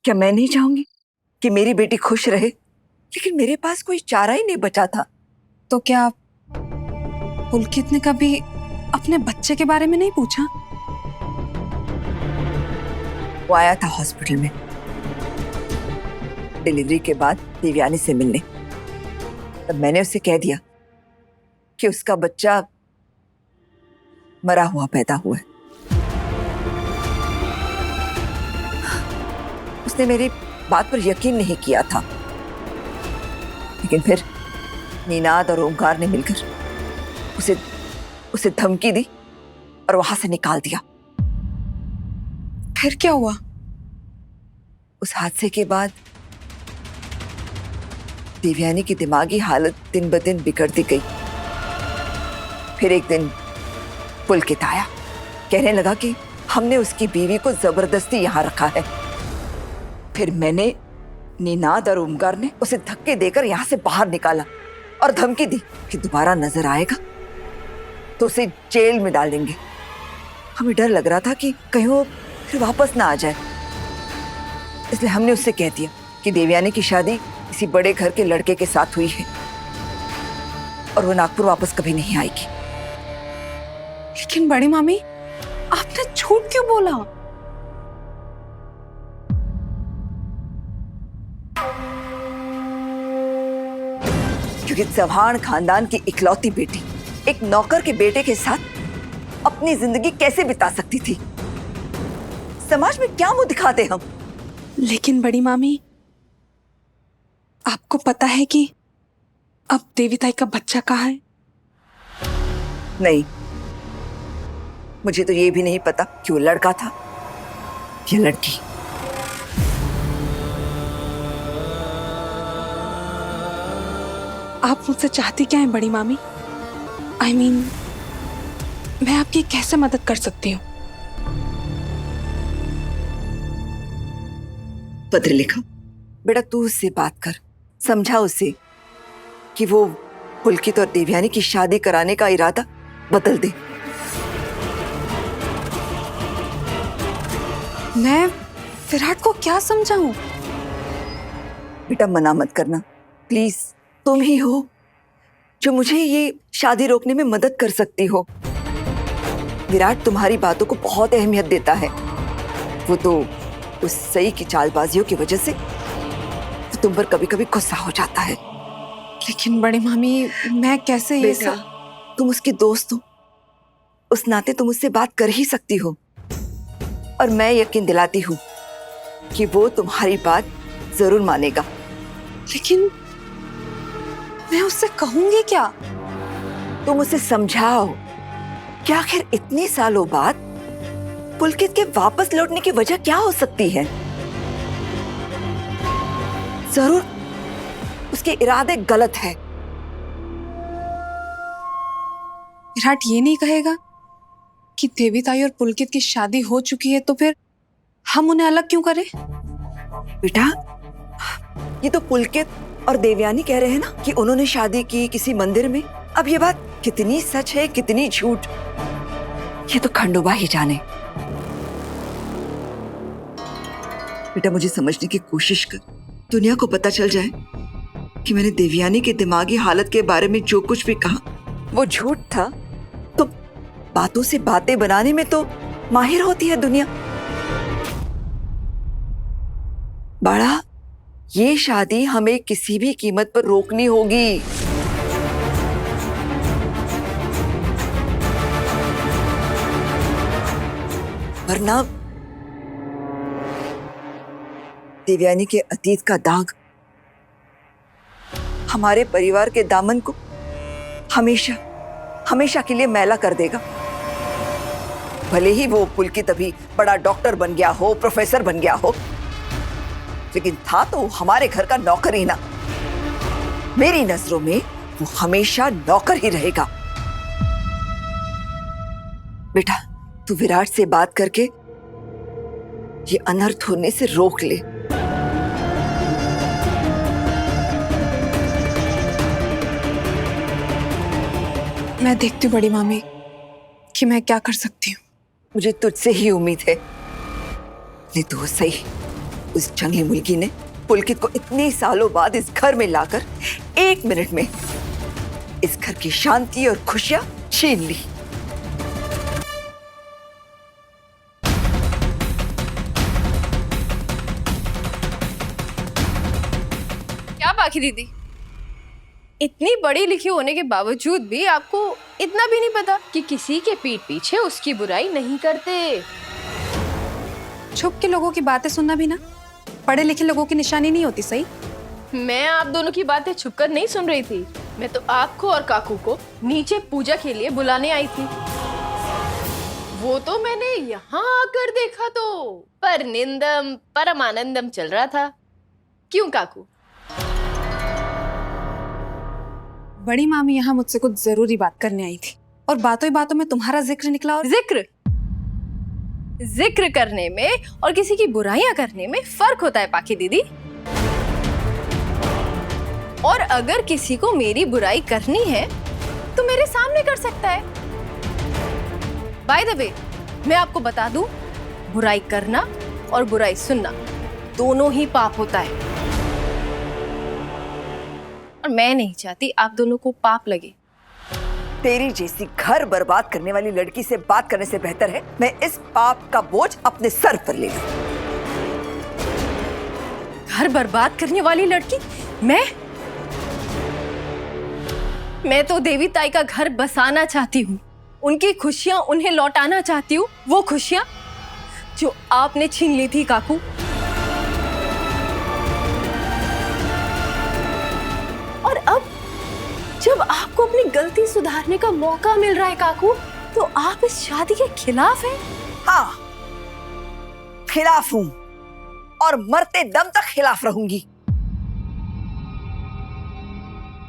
क्या मैं नहीं चाहूंगी कि मेरी बेटी खुश रहे? लेकिन मेरे पास कोई चारा ही नहीं बचा था। तो क्या पुलकित ने कभी अपने बच्चे के बारे में नहीं पूछा? वो आया था हॉस्पिटल में डिलीवरी के बाद देवयानी से मिलने। तब मैंने उसे कह दिया कि उसका बच्चा मरा हुआ पैदा हुआ है। उसने मेरी बात पर यकीन नहीं किया था, लेकिन फिर नीनाद और ओंकार ने मिलकर उसे धमकी दी और वहां से निकाल दिया। फिर क्या हुआ? उस हादसे के बाद देवयानी की दिमागी हालत दिन ब दिन बिगड़ती गई। फिर एक दिन पुलकित आया, कहने लगा कि हमने उसकी बीवी को जबरदस्ती यहां रखा है। फिर मैंने, नीनाद और ओमकार ने उसे धक्के देकर यहां से बाहर निकाला और धमकी दी कि दोबारा नजर आएगा तो उसे जेल में डाल देंगे। हमें डर लग रहा था कि कहीं वो फिर वापस ना आ जाए, इसलिए हमने उससे कह दिया कि देवयानी की शादी किसी बड़े घर के लड़के के साथ हुई है और वो नागपुर वापस कभी नहीं आएगी। लेकिन बड़ी मामी, आपने झूठ क्यों बोला? क्योंकि चौहान खानदान की इकलौती बेटी एक नौकर के बेटे के साथ अपनी जिंदगी कैसे बिता सकती थी? समाज में क्या मुंह दिखाते हम? लेकिन बड़ी मामी, आपको पता है कि अब देवीताई का बच्चा कहाँ है? नहीं, मुझे तो ये भी नहीं पता कि वो लड़का था या लड़की। आप मुझसे चाहती क्या है बड़ी मामी? I mean, मैं आपकी कैसे मदद कर सकती हूँ? पत्र लिखा। बेटा तू उससे बात कर, समझा उसे कि वो पुलकित और देवयानी की शादी कराने का इरादा बदल दे। मैं विराट को क्या समझाऊं? बेटा मना मत करना प्लीज। तुम ही हो जो मुझे ये शादी रोकने में मदद कर सकती हो। विराट तुम्हारी बातों को बहुत अहमियत देता है। वो तो उस सई की चालबाजियों की वजह से तो तुम पर कभी कभी गुस्सा हो जाता है। लेकिन बड़ी मामी, मैं कैसे ये बेटा, तुम उसकी दोस्त हो, उस नाते तुम उससे बात कर ही सकती हो। और मैं यकीन दिलाती हूँ कि वो तुम्हारी बात जरूर मानेगा। लेकिन मैं उससे कहूंगी क्या? तुम उसे समझाओ कि आखिर इतने सालों बाद पुलकित के वापस लौटने की वजह क्या हो सकती है। जरूर उसके इरादे गलत है। विराट ये नहीं कहेगा कि देवीताई और पुलकित की शादी हो चुकी है, तो फिर हम उन्हें अलग क्यों करें? बेटा, ये तो पुलकित और देवयानी कह रहे हैं ना कि उन्होंने शादी की किसी मंदिर में। अब ये बात कितनी सच है कितनी झूठ, ये तो खंडोबा ही जाने। बेटा मुझे समझने की कोशिश कर। दुनिया को पता चल जाए कि मैंने देवयानी के दिमागी हालत के बारे में जो कुछ भी कहा वो झूठ था, तो बातों से बातें बनाने में तो माहिर होती है दुनिया। बड़ा, ये शादी हमें किसी भी कीमत पर रोकनी होगी। वरना देवयानी के अतीत का दाग हमारे परिवार के दामन को हमेशा हमेशा के लिए मैला कर देगा। भले ही वो पुलकित अभी बड़ा डॉक्टर बन गया हो, प्रोफेसर बन गया हो, लेकिन था तो हमारे घर का नौकर ही ना। मेरी नजरों में वो हमेशा नौकर ही रहेगा। बेटा तू विराट से बात करके ये अनर्थ होने से रोक ले। मैं देखती हूँ बड़ी मामी कि मैं क्या कर सकती हूँ। मुझे तुझसे ही उम्मीद है। नहीं तो सही उस जंगली मुर्गी ने पुलकित को इतने सालों बाद इस घर में लाकर 1 मिनट में इस घर की शांति और खुशियां छीन ली। क्या बाकी दीदी, इतनी बड़ी लिखी होने के बावजूद भी आपको इतना भी नहीं पता कि किसी के पीठ पीछे उसकी बुराई नहीं करते। छुप के लोगों की बातें सुनना भी ना पढ़े लिखे लोगों की निशानी नहीं होती। सही, मैं आप दोनों की बातें छुपकर नहीं सुन रही थी। मैं तो आपको और काकू को नीचे पूजा के लिए बुलाने आई थी। वो तो मैंने यहाँ आकर देखा तो परनिंदम परमानंदम चल रहा था। क्यों काकू? बड़ी मामी यहाँ मुझसे कुछ जरूरी बात करने आई थी और बातों ही बातों में तुम्हारा जिक्र निकला। और जिक्र करने में और किसी की बुराइयां करने में फर्क होता है पाखी दीदी। और अगर किसी को मेरी बुराई करनी है तो मेरे सामने कर सकता है। बाय द वे, मैं आपको बता दूं, बुराई करना और बुराई सुनना दोनों ही पाप होता है। और मैं नहीं चाहती आप दोनों को पाप लगे। तेरी जैसी घर बर्बाद करने वाली लड़की से बात करने से बेहतर है मैं इस पाप का बोझ अपने सर पर ले लूं। घर बर्बाद करने वाली लड़की? मैं तो देवी ताई का घर बसाना चाहती हूँ। उनकी खुशियां उन्हें लौटाना चाहती हूँ, वो खुशियां जो आपने छीन ली थी काकू। और अब जब आपको अपनी गलती सुधारने का मौका मिल रहा है काकू, तो आप इस शादी के खिलाफ हैं? हाँ, खिलाफ हूं और मरते दम तक खिलाफ रहूंगी।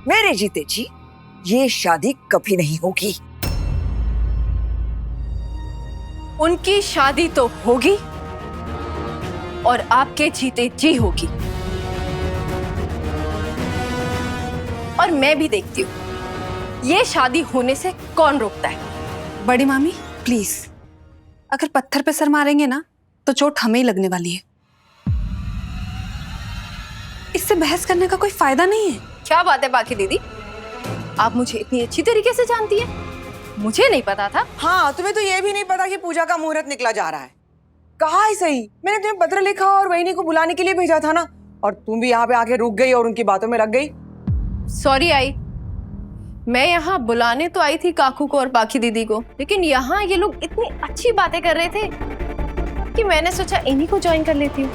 मेरे जीते जी ये शादी कभी नहीं होगी। उनकी शादी तो होगी और आपके जीते जी होगी। और मैं भी देखती हूँ ये शादी होने से कौन रोकता है। बड़ी मामी प्लीज, अगर पत्थर पे सर मारेंगे ना तो चोट हमें ही लगने वाली है। इससे बहस करने का कोई फायदा नहीं है। क्या बात है बाकी दीदी, आप मुझे इतनी अच्छी तरीके से जानती हैं, मुझे नहीं पता था। हाँ, तुम्हें तो ये भी नहीं पता कि पूजा का मुहूर्त निकला जा रहा है। कहा है सही, मैंने तुम्हें पत्र लिखा और वहीनी को बुलाने के लिए भेजा था ना, और तुम भी यहाँ पे आके रुक गई और उनकी बातों में लग गई। सॉरी आई, मैं यहाँ बुलाने तो आई थी काकू को और बाकी दीदी को, लेकिन यहाँ ये लोग इतनी अच्छी बातें कर रहे थे कि मैंने सोचा इन्हीं को ज्वाइन कर लेती हूँ।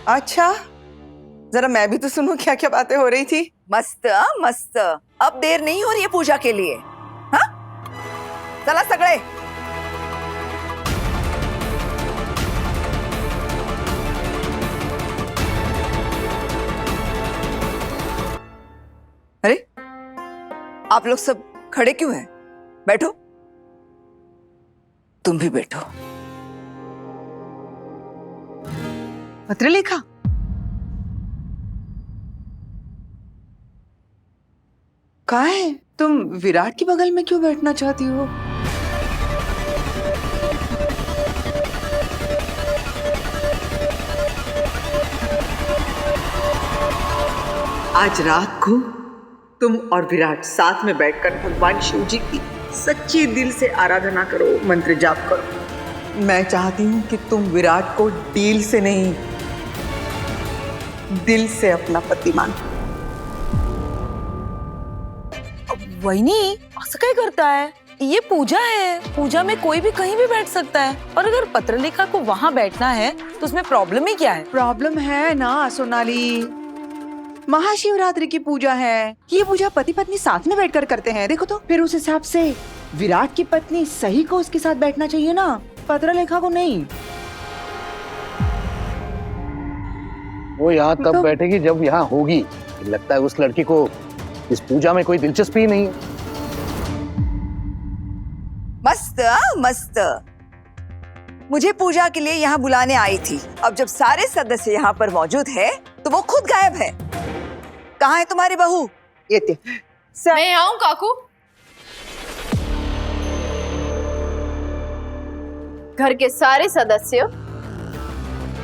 अच्छा, जरा मैं भी तो सुनूं क्या क्या बातें हो रही थी। मस्त मस्त, अब देर नहीं हो रही है पूजा के लिए। हाँ, चला सगळे। अरे, आप लोग सब खड़े क्यों हैं? बैठो, तुम भी बैठो। पत्र लिखा? कहाँ है? तुम विराट के बगल में क्यों बैठना चाहती हो? आज रात को तुम और विराट साथ में बैठकर भगवान शिव जी की सच्ची दिल से आराधना करो, मंत्र जाप करो। मैं चाहती हूँ कि तुम विराट को डील से नहीं, दिल से अपना पति मानो। वहीनी असं काय करताय? ये पूजा है, पूजा में कोई भी कहीं भी बैठ सकता है, और अगर पत्रलेखा को वहाँ बैठना है तो उसमें प्रॉब्लम ही क्या है? प्रॉब्लम है ना सोनाली, महाशिवरात्रि की पूजा है। ये पूजा पति पत्नी साथ में बैठकर करते हैं। देखो तो फिर उस हिसाब से विराट की पत्नी सही को उसके साथ बैठना चाहिए ना, पत्रलेखा को नहीं। वो यहाँ तब बैठेगी जब यहाँ होगी। लगता है उस लड़की को इस पूजा में कोई दिलचस्पी नहीं है। मस्त मस्त, मुझे पूजा के लिए यहाँ बुलाने आई थी। अब जब सारे सदस्य यहाँ पर मौजूद है तो वो खुद गायब है। कहाँ है तुम्हारी बहू? ये मैं आऊं काकू? घर के सारे सदस्य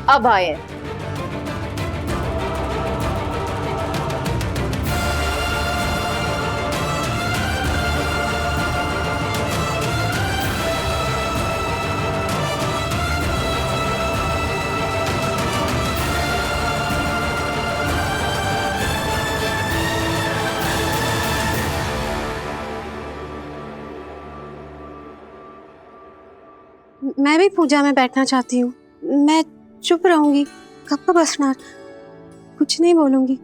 अब आए हैं। मैं भी पूजा में बैठना चाहती हूँ। मैं चुप रहूंगी, कब का बसना, कुछ नहीं बोलूंगी।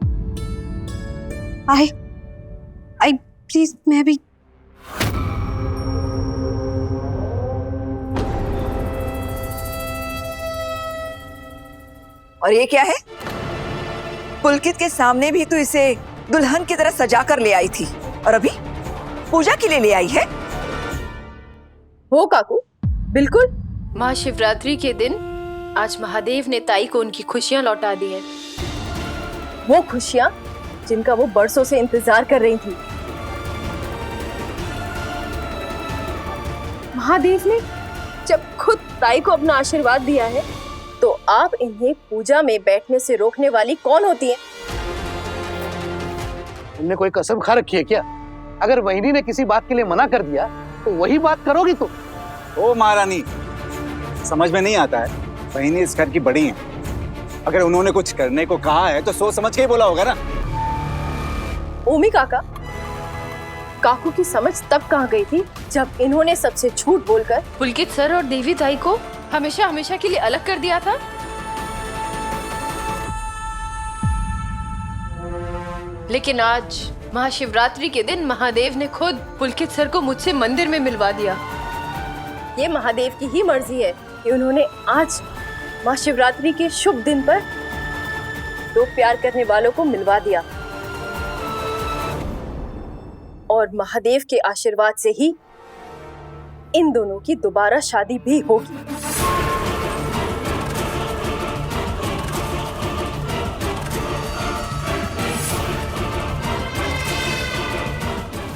आई आई प्लीज, मैं भी। और ये क्या है? पुलकित के सामने भी तो इसे दुल्हन की तरह सजा कर ले आई थी, और अभी पूजा के लिए ले आई है। हो काकू, बिल्कुल। महाशिवरात्रि के दिन आज महादेव ने ताई को उनकी खुशियां लौटा दी हैं। वो खुशियां जिनका वो बरसों से इंतजार कर रही थी। महादेव ने जब खुद ताई को अपना आशीर्वाद दिया है, तो आप इन्हें पूजा में बैठने से रोकने वाली कौन होती है? तुमने कोई कसम खा रखी है क्या? अगर वहिनी ने किसी बात के लिए मना कर दिया तो वही बात करोगी तुम? ओ महारानी, समझ में नहीं आता है, बहनी इस घर की बड़ी हैं। अगर उन्होंने कुछ करने को कहा है तो सोच समझ के ही बोला होगा ना। ओमी काका, काकू की समझ तब कहाँ गई थी जब इन्होंने सबसे झूठ बोलकर पुलकित सर और देवी ताई को हमेशा हमेशा के लिए अलग कर दिया था। लेकिन आज महाशिवरात्रि के दिन महादेव ने खुद पुलकित सर को मुझसे मंदिर में मिलवा दिया। ये महादेव की ही मर्जी है कि उन्होंने आज महाशिवरात्रि के शुभ दिन पर दो प्यार करने वालों को मिलवा दिया, और महादेव के आशीर्वाद से ही इन दोनों की दोबारा शादी भी होगी।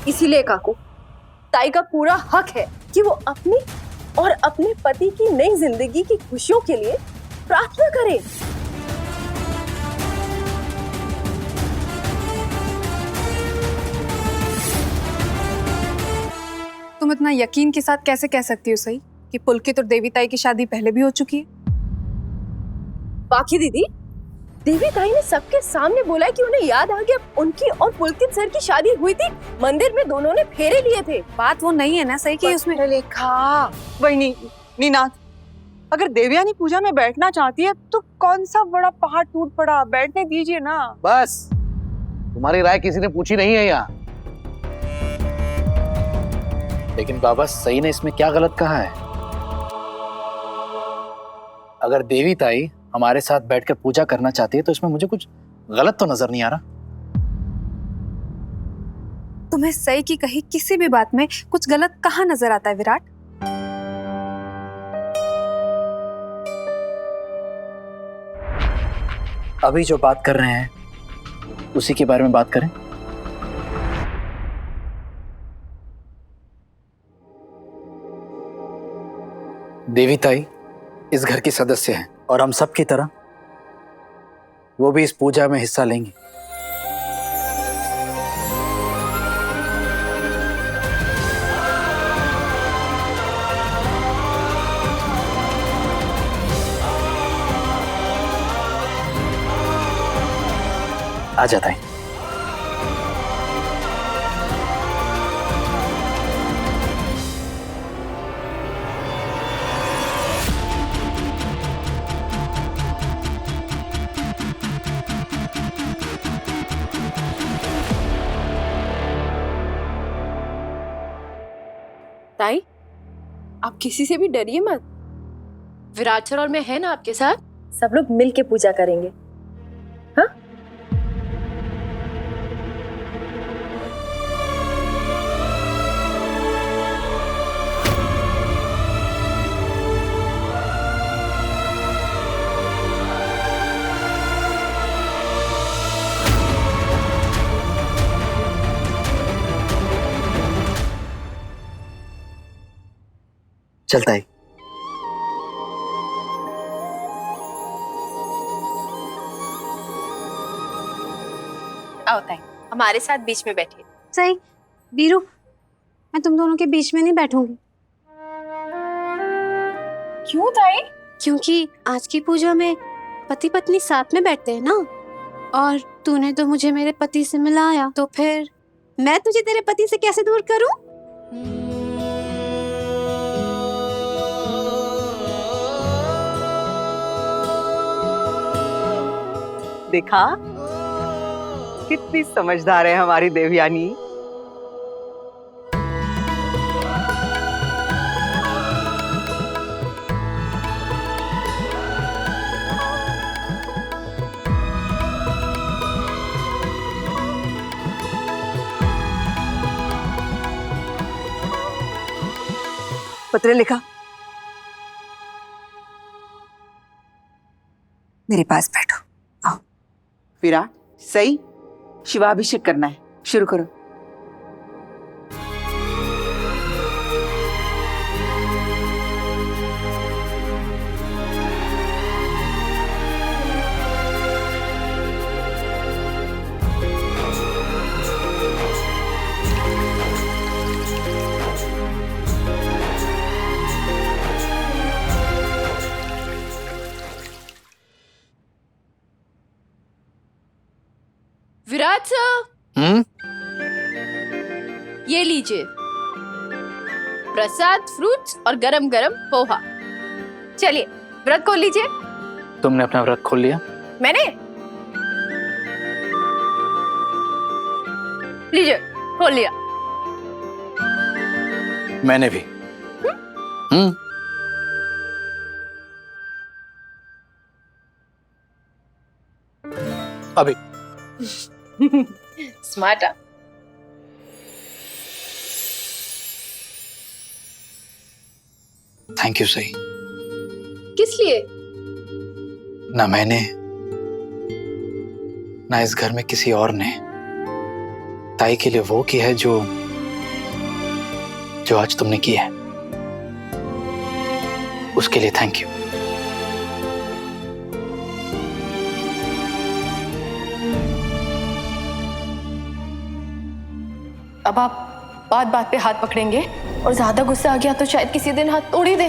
इसीलिए काकू, ताई का पूरा हक है कि वो अपनी और अपने पति की नई जिंदगी की खुशियों के लिए प्रार्थना करे। तुम इतना यकीन के साथ कैसे कह सकती हो सही कि पुलकित और देवी ताई की शादी पहले भी हो चुकी है? बाकी दीदी, देवी ताई ने सबके सामने बोला कि उन्हें याद आ गया उनकी और पुलकित सर की शादी हुई थी। मंदिर में दोनों ने फेरे लिए थे। बात वो नहीं है ना सही कि उसमें लेखा वही नीनाथ, अगर देवयानी पूजा में बैठना चाहती है तो कौन सा बड़ा पहाड़ टूट पड़ा, बैठने दीजिए ना। बस, तुम्हारी राय किसी ने पूछी नहीं है यहाँ। लेकिन बाबा, सही ने इसमें क्या गलत कहा है? अगर देवी ताई हमारे साथ बैठकर पूजा करना चाहती है तो इसमें मुझे कुछ गलत तो नजर नहीं आ रहा। तुम्हें सही की कही किसी भी बात में कुछ गलत कहाँ नजर आता है विराट? अभी जो बात कर रहे हैं उसी के बारे में बात करें। देवी ताई इस घर की सदस्य हैं और हम सब की तरह वो भी इस पूजा में हिस्सा लेंगी। आ जाता है। ताई, आप किसी से भी डरिए मत। विराट सर और मैं है ना आपके साथ। सब लोग मिल के पूजा करेंगे। हाँ? चलता है। हमारे साथ बीच में बैठिए। सही बीरू, मैं तुम दोनों के बीच में नहीं बैठूंगी। क्यों ताई? क्योंकि आज की पूजा में पति पत्नी साथ में बैठते हैं ना, और तूने तो मुझे मेरे पति से मिलाया, तो फिर मैं तुझे तेरे पति से कैसे दूर करूं? देखा कितनी समझदार है हमारी देवयानी। पत्र लिखा, मेरे पास बैठो। आओ। विराट, सही, शिवाभिषेक करना है, शुरू करो। विराट सर, ये लीजिए प्रसाद, फ्रूट्स और गरम गरम पोहा। चलिए व्रत खोल लीजिए। तुमने अपना व्रत खोल लिया? मैंने? लीजिए, खोल लिया। मैंने भी। अभी स्मार्ट। थैंक यू सही। किस लिए? ना मैंने, ना इस घर में किसी और ने ताई के लिए वो की है जो आज तुमने की है। उसके लिए थैंक यू। अब आप बात बात पे हाथ पकड़ेंगे और ज्यादा गुस्सा आ गया तो शायद किसी दिन हाथ तोड़ ही दे।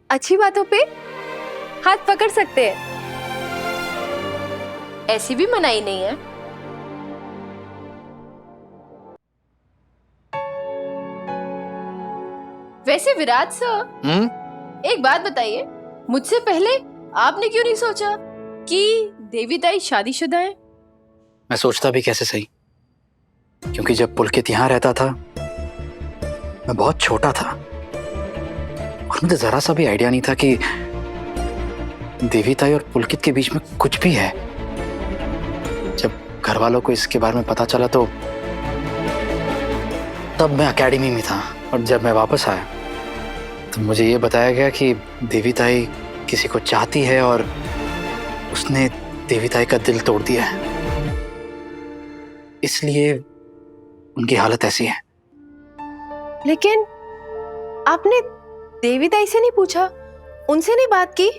अच्छी बातों पे हाथ पकड़ सकते हैं, ऐसी भी मनाही नहीं है। वैसे विराट सर, एक बात बताइए, मुझसे पहले आपने क्यों नहीं सोचा कि देवी ताई शादीशुदा है? मैं सोचता भी कैसे सही, क्योंकि जब पुलकित यहाँ रहता था मैं बहुत छोटा था और मुझे जरा सा भी आइडिया नहीं था कि देवी ताई और पुलकित के बीच में कुछ भी है। जब घर वालों को इसके बारे में पता चला तो तब मैं एकेडमी में था, और जब मैं वापस आया तो मुझे ये बताया गया कि देवी ताई किसी को चाहती है और उसने देवी ताई का दिल तोड़ दिया है, इसलिए उनकी हालत ऐसी है। लेकिन आपने देवी ताई से नहीं पूछा, उनसे नहीं बात की?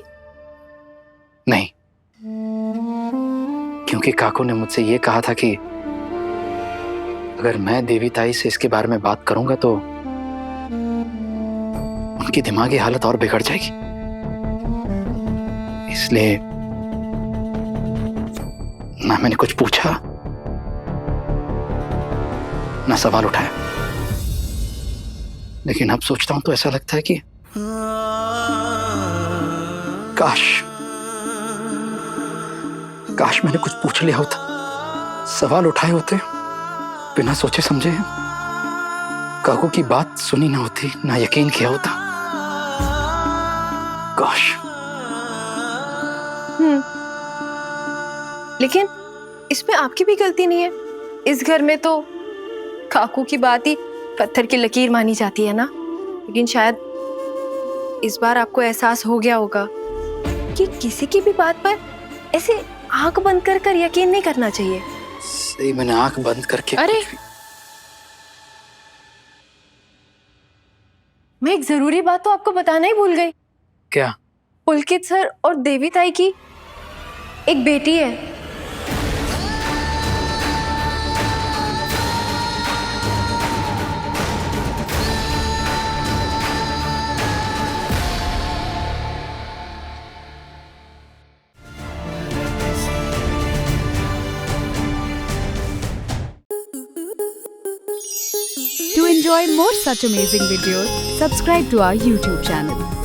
नहीं, क्योंकि काकू ने मुझसे ये कहा था कि अगर मैं देवी ताई से इसके बारे में बात करूंगा तो उनकी दिमागी हालत और बिगड़ जाएगी, इसलिए ना मैंने कुछ पूछा ना सवाल उठाया। लेकिन अब सोचता हूं तो ऐसा लगता है कि काश मैंने कुछ पूछ लिया होता, सवाल उठाए होते, बिना सोचे समझे काकू की बात सुनी ना होती, ना यकीन किया होता। काश। लेकिन इसमें आपकी भी गलती नहीं है। इस घर में तो काकू की बात ही पत्थर की लकीर मानी जाती है ना। लेकिन शायद इस बार आपको एहसास हो गया होगा कि किसी की भी बात पर ऐसे आंख बंद कर यकीन नहीं करना चाहिए। सही, मैंने आंख बंद करके अरे मैं एक जरूरी बात तो आपको बताना ही भूल गई। क्या? पुलकित सर और देवी ताई की एक बेटी है। To enjoy more such amazing videos, subscribe to our YouTube channel.